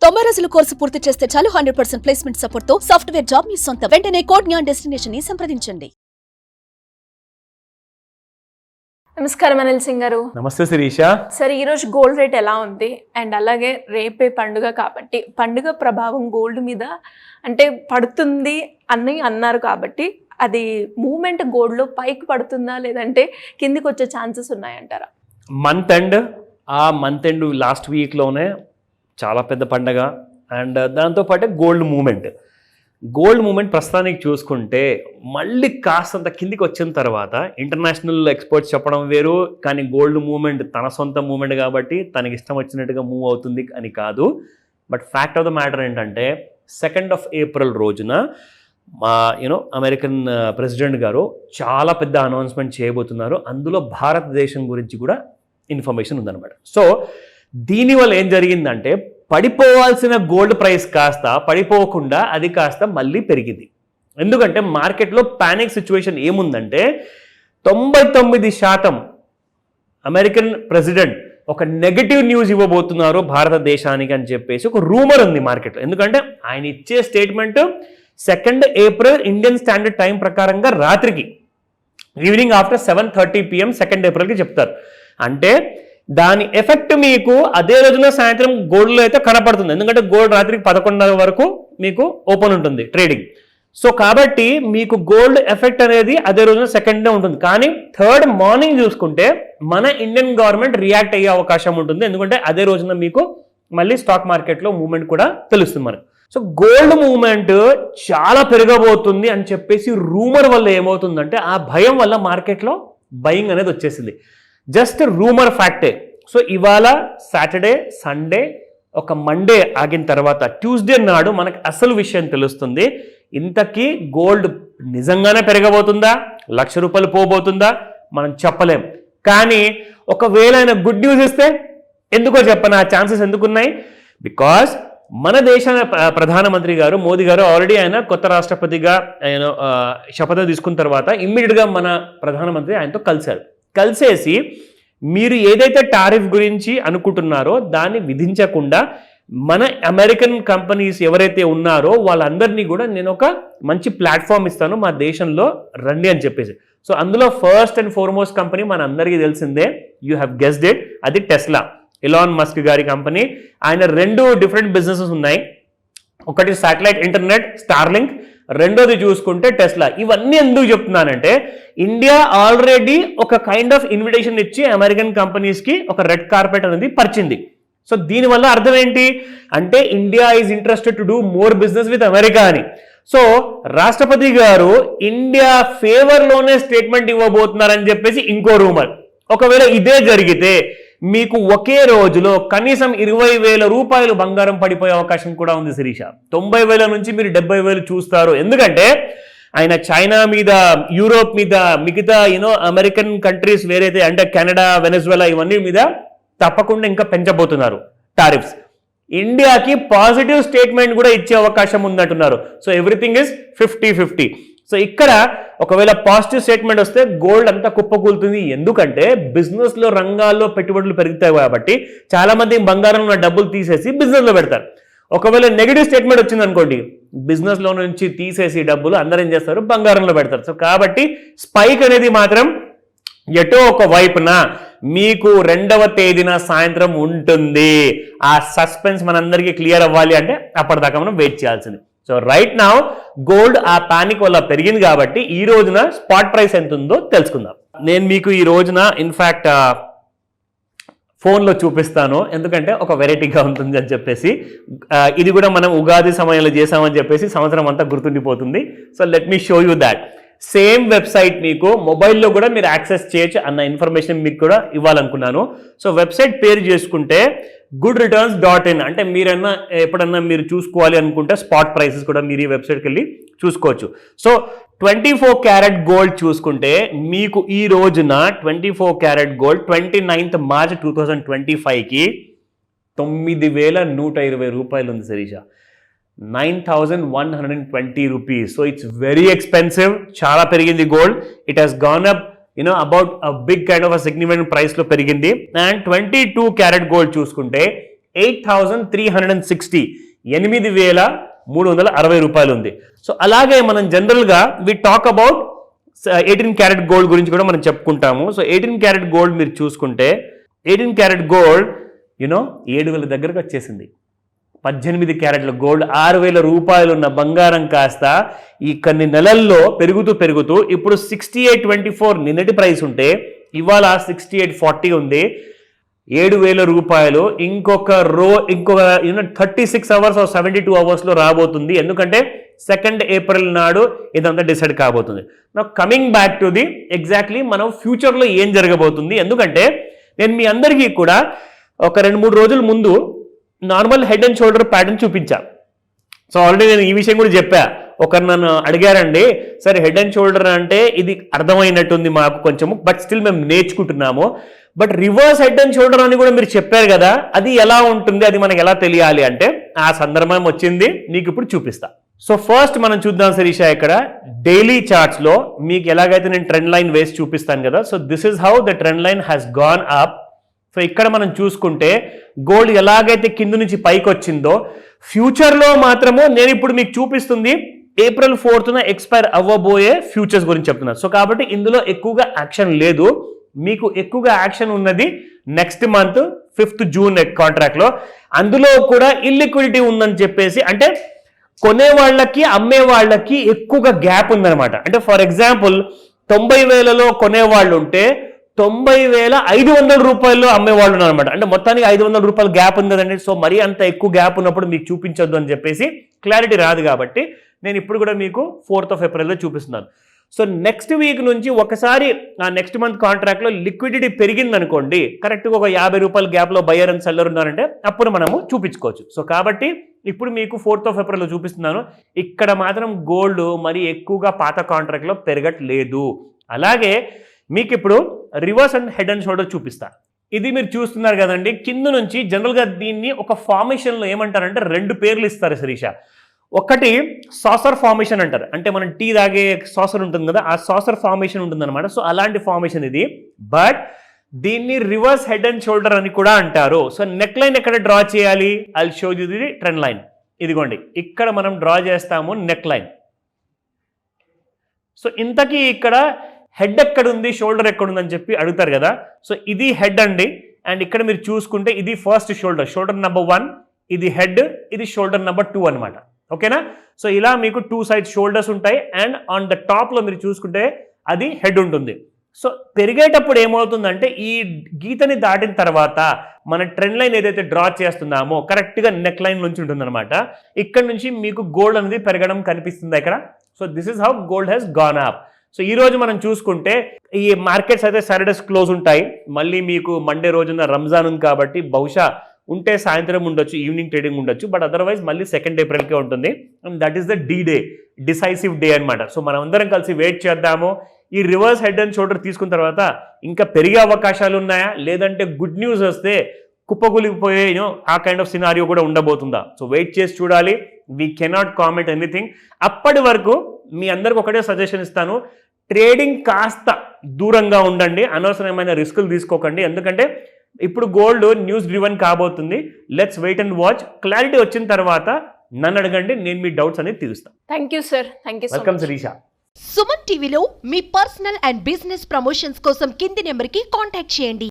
90 రోజుల కోర్సు పూర్తి చేస్తే చాలు 100% ప్లేస్మెంట్ సపోర్ట్ తో సాఫ్ట్వేర్ జాబ్ మీ సొంతం. వెంటనే కోడ్ జ్ఞాన్ డెస్టినేషన్ ని సంప్రదించండి. నమస్కారం అనిల్ సింగ్ గారు. నమస్తే శిరీష. సరే, ఈరోజు గోల్డ్ రేట్ ఎలా ఉంది అండ్ అలాగే రేపే పండుగ కాబట్టి పండుగ ప్రభావం గోల్డ్ మీద అంటే పడుతుంది అని అన్నారు కాబట్టి అది మూమెంట్ గోల్డ్లో పైకి పడుతుందా లేదంటే కిందికి వచ్చే ఛాన్సెస్ ఉన్నాయంటారా? మంత్ ఎండ్ లాస్ట్ వీక్లోనే చాలా పెద్ద పండగ అండ్ దాంతోపాటే గోల్డ్ మూమెంట్ ప్రస్తుతానికి చూసుకుంటే మళ్ళీ కాస్తంత కిందికి వచ్చిన తర్వాత ఇంటర్నేషనల్ ఎక్స్పర్ట్స్ చెప్పడం వేరు, కానీ గోల్డ్ మూమెంట్ తన సొంత మూమెంట్ కాబట్టి తనకి ఇష్టం వచ్చినట్టుగా మూవ్ అవుతుంది అని కాదు. But fact of the matter ఏంటంటే 2nd of April రోజున అమెరికన్ ప్రెసిడెంట్ గారు చాలా పెద్ద అనౌన్స్మెంట్ చేయబోతున్నారు. అందులో భారతదేశం గురించి కూడా ఇన్ఫర్మేషన్ ఉందన్నమాట. సో దీనివల్ల ఏం జరిగిందంటే పడిపోవాల్సిన గోల్డ్ ప్రైస్ కాస్త పడిపోకుండా అది కాస్త మళ్ళీ పెరిగింది. ఎందుకంటే మార్కెట్లో ప్యానిక్ సిచ్యువేషన్ ఏముందంటే 99% అమెరికన్ ప్రెసిడెంట్ ఒక నెగటివ్ న్యూస్ ఇవ్వబోతున్నారు భారతదేశానికి అని చెప్పేసి ఒక రూమర్ ఉంది మార్కెట్లో. ఎందుకంటే ఆయన ఇచ్చే statement 2nd April Indian standard time ప్రకారంగా రాత్రికి ఈవినింగ్ ఆఫ్టర్ 7:30 PM 2nd Aprilకి చెప్తారు. అంటే దాని ఎఫెక్ట్ మీకు అదే రోజున సాయంత్రం గోల్డ్లో అయితే కనపడుతుంది. ఎందుకంటే గోల్డ్ రాత్రికి 11:30 వరకు మీకు ఓపెన్ ఉంటుంది ట్రేడింగ్. సో కాబట్టి మీకు గోల్డ్ ఎఫెక్ట్ అనేది అదే రోజున 2nd ఉంటుంది. కానీ 3rd మార్నింగ్ చూసుకుంటే మన ఇండియన్ గవర్నమెంట్ రియాక్ట్ అయ్యే అవకాశం ఉంటుంది. ఎందుకంటే అదే రోజున మీకు మళ్ళీ స్టాక్ మార్కెట్లో మూవ్మెంట్ కూడా తెలుస్తుంది మనకు. సో గోల్డ్ మూవ్మెంట్ చాలా పెరగబోతుంది అని చెప్పేసి రూమర్ వల్ల ఏమవుతుందంటే ఆ భయం వల్ల మార్కెట్లో బయింగ్ అనేది వచ్చేసింది. జస్ట్ రూమర్ ఫ్యాక్టే. సో ఇవాళ సాటర్డే, సండే, ఒక మండే ఆగిన తర్వాత ట్యూస్డే నాడు మనకు అసలు విషయం తెలుస్తుంది. ఇంతకీ గోల్డ్ నిజంగానే పెరగబోతుందా, ₹1,00,000 పోబోతుందా మనం చెప్పలేం. కానీ ఒకవేళ ఆయన గుడ్ న్యూస్ ఇస్తే ఎందుకో చెప్పను, ఆ ఛాన్సెస్ ఎందుకున్నాయి? బికాస్ మన దేశ ప్రధానమంత్రి గారు మోదీ గారు ఆల్రెడీ ఆయన కొత్త రాష్ట్రపతిగా ఆయన శపథం తీసుకున్న తర్వాత ఇమ్మీడియట్గా మన ప్రధానమంత్రి ఆయనతో కలిసేసి మీరు ఏదైతే టారిఫ్ గురించి అనుకుంటున్నారో దాన్ని విధించకుండా మన అమెరికన్ కంపెనీస్ ఎవరైతే ఉన్నారో వాళ్ళందరినీ కూడా నేను ఒక మంచి ప్లాట్ఫామ్ ఇస్తాను మా దేశంలో రండి అని చెప్పేసి. సో అందులో ఫస్ట్ అండ్ ఫార్మోస్ట్ కంపెనీ మన అందరికీ తెలిసిందే, యూ హ్యావ్ గెస్డ్ ఇట్, అది టెస్లా. ఎలాన్ మస్క్ గారి కంపెనీ. ఆయన 2 డిఫరెంట్ బిజినెసెస్ ఉన్నాయి. ఒకటి శాటిలైట్ ఇంటర్నెట్ స్టార్లింక్, రెండోది చూసుకుంటే టెస్లా. ఇవన్నీ ఎందుకు చెప్తున్నానంటే ఇండియా ఆల్రెడీ ఒక కైండ్ ఆఫ్ ఇన్విటేషన్ ఇచ్చి అమెరికన్ కంపెనీస్కి ఒక రెడ్ కార్పెట్ అనేది పరిచింది. సో దీనివల్ల అర్థం ఏంటి అంటే India is interested to do more business with America అని. సో రాష్ట్రపతి గారు ఇండియా ఫేవర్లోనే స్టేట్మెంట్ ఇవ్వబోతున్నారని చెప్పేసి ఇంకో రూమర్. ఒకవేళ ఇదే జరిగితే మీకు ఒకే రోజులో కనీసం ₹20,000 బంగారం పడిపోయే అవకాశం కూడా ఉంది శిరీష. 90,000 నుంచి మీరు 70,000 చూస్తారు. ఎందుకంటే ఆయన చైనా మీద, యూరోప్ మీద, మిగతా అమెరికన్ కంట్రీస్ వేరైతే అంటే కెనడా, వెనెజువెలా ఇవన్నీ మీద తప్పకుండా ఇంకా పెంచబోతున్నారు టారిఫ్స్. ఇండియాకి పాజిటివ్ స్టేట్మెంట్ కూడా ఇచ్చే అవకాశం ఉందంటున్నారు. So everything is 50-50. సో ఇక్కడ ఒకవేళ పాజిటివ్ స్టేట్మెంట్ వస్తే గోల్డ్ అంతా కుప్పకూలుతుంది. ఎందుకంటే బిజినెస్లో రంగాల్లో పెట్టుబడులు పెరుగుతాయి కాబట్టి చాలా మంది బంగారంలో డబ్బులు తీసేసి బిజినెస్లో పెడతారు. ఒకవేళ నెగిటివ్ స్టేట్మెంట్ వచ్చింది అనుకోండి, బిజినెస్లో నుంచి తీసేసి డబ్బులు అందరూ ఏం చేస్తారు, బంగారంలో పెడతారు. సో కాబట్టి స్పైక్ అనేది మాత్రం ఎటో ఒక వైపున మీకు 2వ తేదీన సాయంత్రం ఉంటుంది. ఆ సస్పెన్స్ మనందరికీ క్లియర్ అవ్వాలి అంటే అప్పటిదాకా మనం వెయిట్ చేయాల్సింది. సో రైట్ నౌ గోల్డ్ ఆ పానిక్ వల్ల పెరిగింది కాబట్టి ఈ రోజున స్పాట్ ప్రైస్ ఎంత ఉందో తెలుసుకుందాం. నేను మీకు ఈ రోజున ఇన్ఫ్యాక్ట్ ఫోన్లో చూపిస్తాను, ఎందుకంటే ఒక వెరైటీగా ఉంటుంది అని చెప్పేసి. ఇది కూడా మనం ఉగాది సమయంలో చేసామని చెప్పేసి సంవత్సరం అంతా గుర్తుండిపోతుంది. So let me show you that. Same website మీకు మొబైల్లో కూడా మీరు యాక్సెస్ చేయొచ్చు అన్న ఇన్ఫర్మేషన్ మీకు కూడా ఇవ్వాలనుకున్నాను. సో వెబ్సైట్ పేరు చేసుకుంటే goodreturns.in. అంటే మీరన్నా ఎప్పుడన్నా మీరు చూసుకోవాలి అనుకుంటే స్పాట్ ప్రైసెస్ కూడా మీరు ఈ వెబ్సైట్కి వెళ్ళి చూసుకోవచ్చు. సో 24 క్యారెట్ గోల్డ్ చూసుకుంటే మీకు ఈ రోజున 24 క్యారెట్ గోల్డ్ 29th March 2025కి ₹9,120 ఉంది Sirisha. 9,120 rupees. So it's very expensive. చాలా పెరిగింది gold. It has gone up about a big kind of a significant price లో పెరిగింది. అండ్ 22 క్యారెట్ గోల్డ్ చూసుకుంటే 8,360 8,360 రూపాయలు ఉంది. సో అలాగే మనం జనరల్గా we talk about 18 carat gold గురించి కూడా మనం చెప్పుకుంటాము. సో 18 క్యారెట్ గోల్డ్ మీరు చూసుకుంటే 18 క్యారెట్ గోల్డ్ 7,000 దగ్గరకు వచ్చేసింది. 18 క్యారెట్ల గోల్డ్ 6,000 రూపాయలు ఉన్న బంగారం కాస్త ఈ కొన్ని నెలల్లో పెరుగుతూ ఇప్పుడు 6824 నిన్నటి ప్రైస్ ఉంటే ఇవాళ 6840 ఉంది. 7,000 రూపాయలు ఇంకొక 36 అవర్స్ 72 అవర్స్లో రాబోతుంది. ఎందుకంటే 2nd ఏప్రిల్ నాడు ఇదంతా డిసైడ్ కాబోతుంది. నా coming back to the exactly మనం ఫ్యూచర్లో ఏం జరగబోతుంది. ఎందుకంటే నేను మీ అందరికీ కూడా ఒక 2-3 రోజుల ముందు normal head and shoulder pattern చూపించా. సో ఆల్రెడీ నేను ఈ విషయం కూడా చెప్పా. ఒకరు నన్ను అడిగారండి, సరే హెడ్ అండ్ షోల్డర్ అంటే ఇది అర్థమైనట్టుంది మాకు కొంచెము, బట్ స్టిల్ మేము నేర్చుకుంటున్నాము. But reverse head and shoulder అని కూడా మీరు చెప్పారు కదా, అది ఎలా ఉంటుంది, అది మనకు ఎలా తెలియాలి అంటే ఆ సందర్భం వచ్చింది, నీకు ఇప్పుడు చూపిస్తా. సో ఫస్ట్ మనం చూద్దాం శిరీష, ఇక్కడ డైలీ చార్ట్స్ లో మీకు ఎలాగైతే నేను ట్రెండ్ లైన్ వేసి చూపిస్తాను కదా. So this is how the trend line has gone up. So ఇక్కడ మనం చూసుకుంటే గోల్డ్ ఎలాగైతే కింద నుంచి పైకి వచ్చిందో ఫ్యూచర్లో మాత్రము నేను ఇప్పుడు మీకు చూపిస్తుంది April 4th ఎక్స్పైర్ అవ్వబోయే ఫ్యూచర్స్ గురించి చెప్తున్నాను. సో కాబట్టి ఇందులో ఎక్కువగా యాక్షన్ లేదు. మీకు ఎక్కువగా యాక్షన్ ఉన్నది next month 5th June contract లో. అందులో కూడా ఇల్లిక్విడిటీ ఉందని చెప్పేసి, అంటే కొనే వాళ్ళకి అమ్మే వాళ్ళకి ఎక్కువగా గ్యాప్ ఉందన్నమాట. అంటే ఫర్ ఎగ్జాంపుల్ 90,000లో కొనేవాళ్ళు ఉంటే 90,500 రూపాయల్లో అమ్మేవాళ్ళు ఉన్నారనమాట. అంటే మొత్తానికి 500 రూపాయలు గ్యాప్ ఉంది కదండి. సో మరీ అంత ఎక్కువ గ్యాప్ ఉన్నప్పుడు మీకు చూపించొద్దు అని చెప్పేసి క్లారిటీ రాదు. కాబట్టి నేను ఇప్పుడు కూడా మీకు 4th April చూపిస్తున్నాను. సో నెక్స్ట్ వీక్ నుంచి ఒకసారి ఆ నెక్స్ట్ మంత్ కాంట్రాక్ట్లో లిక్విడిటీ పెరిగింది అనుకోండి, కరెక్ట్గా ఒక 50 రూపాయల గ్యాప్లో బయ్యర్ అండ్ సెల్లర్ ఉన్నారంటే అప్పుడు మనము చూపించుకోవచ్చు. సో కాబట్టి ఇప్పుడు మీకు 4th April చూపిస్తున్నాను. ఇక్కడ మాత్రం గోల్డ్ మరి ఎక్కువగా పాత కాంట్రాక్ట్లో పెరగట్లేదు. అలాగే మీకు ఇప్పుడు reverse and head and shoulder చూపిస్తా. ఇది మీరు చూస్తున్నారు కదండి, కింద నుంచి జనరల్గా దీన్ని ఒక ఫార్మేషన్లో ఏమంటారంటే 2 పేర్లు ఇస్తారు శిరీష. ఒకటి సాసర్ ఫార్మేషన్ అంటారు, అంటే మనం టీ తాగే సాసర్ ఉంటుంది కదా, ఆ సాసర్ ఫార్మేషన్ ఉంటుంది అనమాట. సో అలాంటి ఫార్మేషన్ ఇది. బట్ దీన్ని రివర్స్ హెడ్ అండ్ షోల్డర్ అని కూడా అంటారు. సో నెక్ లైన్ ఎక్కడ డ్రా చేయాలి, I show you the trend line. ఇదిగోండి, ఇక్కడ మనం డ్రా చేస్తాము నెక్ లైన్. సో ఇంతకీ ఇక్కడ హెడ్ ఎక్కడుంది, షోల్డర్ ఎక్కడుందని చెప్పి అడుగుతారు కదా. సో ఇది హెడ్ అండి, అండ్ ఇక్కడ మీరు చూసుకుంటే ఇది ఫస్ట్ షోల్డర్, షోల్డర్ నెంబర్ 1, ఇది హెడ్, ఇది షోల్డర్ నెంబర్ 2 అనమాట. ఓకేనా. సో ఇలా మీకు 2 సైడ్ షోల్డర్స్ ఉంటాయి, అండ్ ఆన్ ద టాప్లో మీరు చూసుకుంటే అది హెడ్ ఉంటుంది. సో పెరిగేటప్పుడు ఏమవుతుందంటే ఈ గీతని దాటిన తర్వాత మన ట్రెండ్ లైన్ ఏదైతే డ్రా చేస్తున్నామో కరెక్ట్గా నెక్ లైన్ నుంచి ఉంటుంది అనమాట. ఇక్కడ నుంచి మీకు గోల్డ్ అనేది పెరగడం కనిపిస్తుంది ఇక్కడ. So this is how gold has gone up. So ఈ రోజు మనం చూసుకుంటే ఈ మార్కెట్స్ అయితే సాటర్డేస్ క్లోజ్ ఉంటాయి. మళ్ళీ మీకు మండే రోజున రంజాన్ ఉంది కాబట్టి బహుశా ఉంటే సాయంత్రం ఉండొచ్చు, ఈవినింగ్ ట్రేడింగ్ ఉండొచ్చు. బట్ అదర్వైజ్ మళ్ళీ 2nd ఏప్రిల్కే ఉంటుంది. And that is the D-Day, decisive day అనమాట. సో మనం అందరం కలిసి వెయిట్ చేద్దాము. ఈ రివర్స్ హెడ్ అండ్ షోల్డర్ తీసుకున్న తర్వాత ఇంకా పెరిగే అవకాశాలు ఉన్నాయా, లేదంటే గుడ్ న్యూస్ వస్తే కుప్పకూలిపోయే ఆ కైండ్ ఆఫ్ సినారియో కూడా ఉండబోతుందా? సో వెయిట్ చేసి చూడాలి. We cannot comment anything. అప్పటి వరకు మీ అందరికి ఒకటే సజెషన్ ఇస్తాను, ట్రేడింగ్ కాస్త దూరంగా ఉండండి, అనవసరమైన రిస్కులు తీసుకోకండి. ఎందుకంటే ఇప్పుడు గోల్డ్ న్యూస్ డ్రివెన్ కాబోతుంది. Let's wait and watch. Clarity వచ్చిన తర్వాత నన్ను అడగండి, నేను మీ డౌట్స్ అనేది తీరుస్తాను. Thank you sir. Thank you. Welcome Sirisha. Suman టీవీలో మీ పర్సనల్ అండ్ బిజినెస్ ప్రమోషన్స్ కోసం కింది నెంబర్కి కాంటాక్ట్ చేయండి.